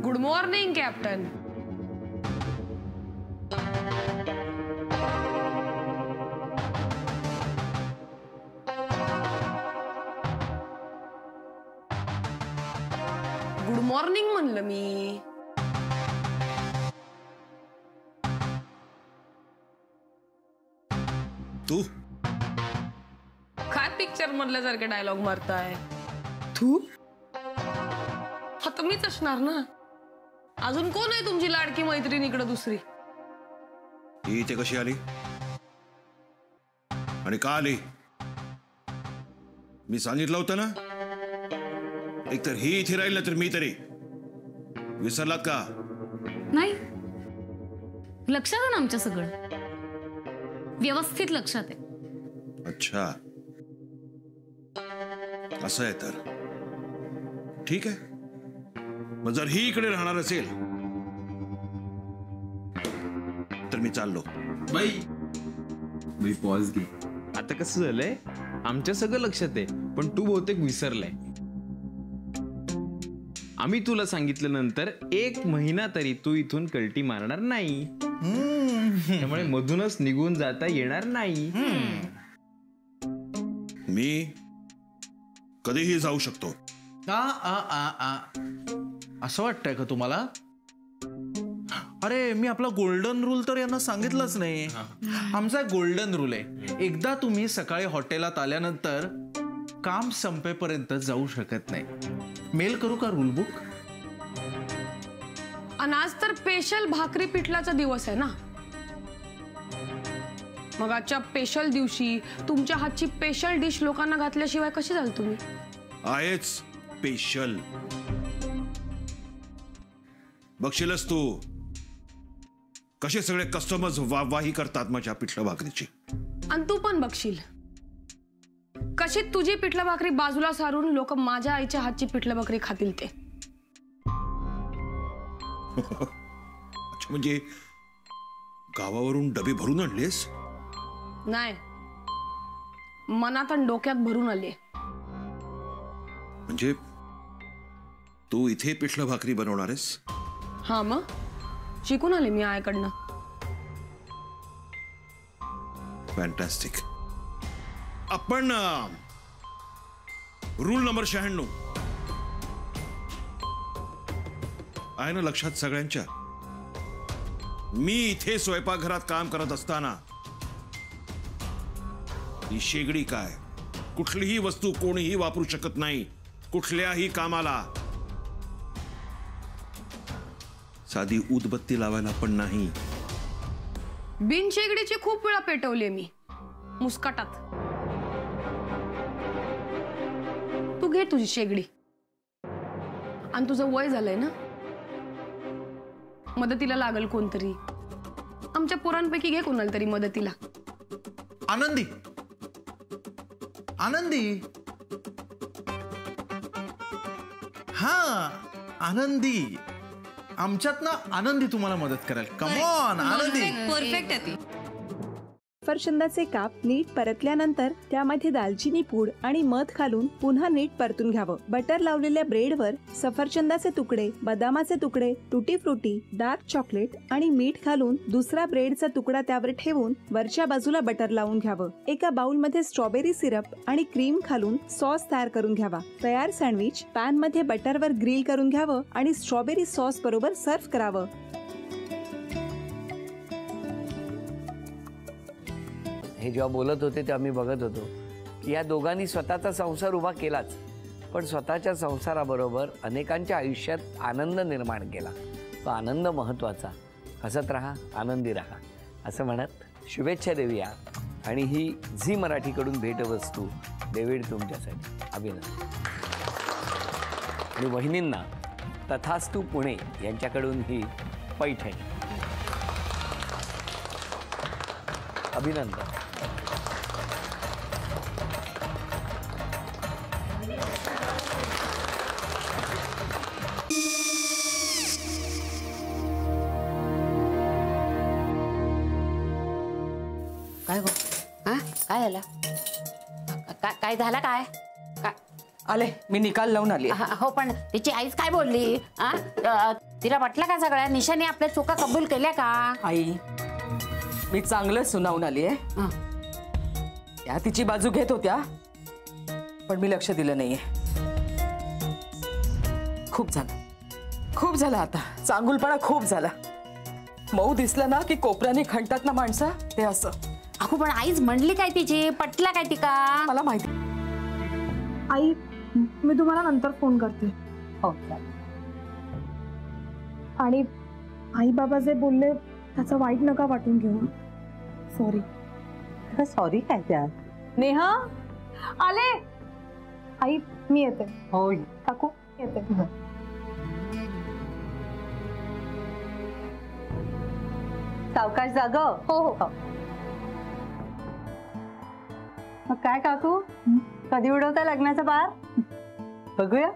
Good morning captain. Good morning म्हणलं मी. तू काय picture मधल्यासारखे dialogue मारताय? तू हा तर मीच असणार ना. अजून कोण आहे तुमची लाडकी मैत्रीण इकडे दुसरी? ही इथे कशी आली आणि का आली? मी सांगितलं होतं ना, एकतर ही इथे राहील ना तर मी तरी. विसरलात का? नाही, लक्षात आहे ना आमच्या सगळं, व्यवस्थित लक्षात आहे. अच्छा, असं आहे तर ठीक आहे. मग जर ही इकडे राहणार असेल तर मी चाललो. बाई पॉज घे. आता कसं झालंय, आमच्या सगळं लक्षात आहे, पण तू बहुतेक विसरलाय. आम्ही तुला सांगितल्यानंतर 1 महिना तरी तू इथून कल्टी मारणार नाही. त्यामुळे मधूनच निघून जाता येणार नाही. मी कधीही जाऊ शकतो. असं वाटतंय का तुम्हाला? अरे मी आपला गोल्डन रूल तर यांना सांगितलंच नाही. आमचा गोल्डन रूल आहे, एकदा तुम्ही सकाळी हॉटेलात आल्यानंतर काम संपेपर्यंत जाऊ शकत नाही. मेल करू का रूल बुक? आणि आज तर स्पेशल भाकरी पिठलाचा दिवस आहे ना. मग आजच्या स्पेशल दिवशी तुमच्या हातची स्पेशल डिश लोकांना घातल्याशिवाय कशी जाल तुम्ही? आहेच स्पेशल. बघशीलच तू कसे सगळे कस्टमर्स वाहवाही करतात माझ्या पिठलं भाकरीची. आणि तू पण बघशील कशी तुझी पिठलं भाकरी बाजूला सारून लोक माझ्या आईच्या हातची पिठलं भाकरी खातील ते. अच्छा, म्हणजे गावावरून डबे भरून आणलेस? नाही, मनात आणि डोक्यात भरून आले. म्हणजे तू इथे पिठलं भाकरी बनवणार आहेस? हा, मग शिकून आले मी आईकडनं. फॅन्टॅस्टिक. आपण रूल नंबर 96 आहे ना लक्षात सगळ्यांच्या? मी इथे स्वयंपाकघरात काम करत असताना ही शेगडी काय, कुठलीही वस्तू कोणीही वापरू शकत नाही कुठल्याही कामाला. साधी उदबत्ती लावायला पण नाही. बिन शेगडीची खूप वेळा पेटवले मी मुस्काटात. तू घे तुझी शेगडी. आणि तुझं वय झालंय ना, मदतीला लागल कोणतरी. आमच्या पोरांपैकी घे कोणाला तरी मदतीला. आनंदी, आनंदी. हा, आनंदी. आमच्यात ना आनंदी तुम्हाला मदत करेल. कम ऑन आनंदी. परफेक्ट आहे ती. सफरचंदाचे काप नीट परतल्यानंतर त्यामध्ये दालचिनी पूड आणि मध घालून पुन्हा नीट परतून घ्यावं. बटर लावलेल्या ब्रेडवर सफरचंदाचे तुकडे, बदामाचे तुकडे, टुटी फ्रुटी, डार्क चॉकलेट आणि मीठ घालून दुसरा ब्रेडचा तुकडा त्यावर ठेवून वरच्या बाजूला बटर लावून घ्यावं. एका बाउलमध्ये स्ट्रॉबेरी सिरप आणि क्रीम घालून सॉस तयार करून घ्यावा. तयार सँडविच पॅन मध्ये बटरवर ग्रिल करून घ्यावं आणि स्ट्रॉबेरी सॉस बरोबर सर्व्ह करावं. हे जेव्हा बोलत होते तेव्हा मी बघत होतो की या दोघांनी स्वतःचा संसार उभा केलाच, पण स्वतःच्या संसाराबरोबर अनेकांच्या आयुष्यात आनंद निर्माण केला. तो आनंद महत्त्वाचा. हसत राहा, आनंदी राहा असं म्हणत शुभेच्छा देऊया. आणि ही झी मराठीकडून भेटवस्तू डेव्हिड तुमच्यासाठी. अभिनंदन. आणि वहिनींना तथास्तू पुणे यांच्याकडून ही पैठणी. अभिनंदन. काय गो? हा, काय झालं? काय झालं? काय आले, मी निकाल लावून आली. हो, पण तिची आईच काय बोलली? तिला वाटलं का सगळ्या निशाने आपल्या चुका कबूल केल्या का? आई, मी चांगलं सुनावून आली आहे. त्या तिची बाजू घेत होत्या, पण मी लक्ष दिलं नाहीये. खूप झालं आता. चांगुलपणा खूप झाला. मऊ दिसलं ना की कोपऱ्याने खणतात ना माणसं, ते असं. अगो, पण आईच म्हणली काय तिची? पटला काय तिका? मला माहिती. आई, मी तुम्हाला नंतर फोन करते. हो. आणि आई बाबा जे बोलले त्याचं वाईट नका वाटून घेऊ. सॉरी. सॉरी काय त्या? नेहा आले. आई, मी येते. होय. काकू येते. सावकाश जाग. हो हो. मग काय काकू, कधी उडवता लग्नाचा बार? बघूया.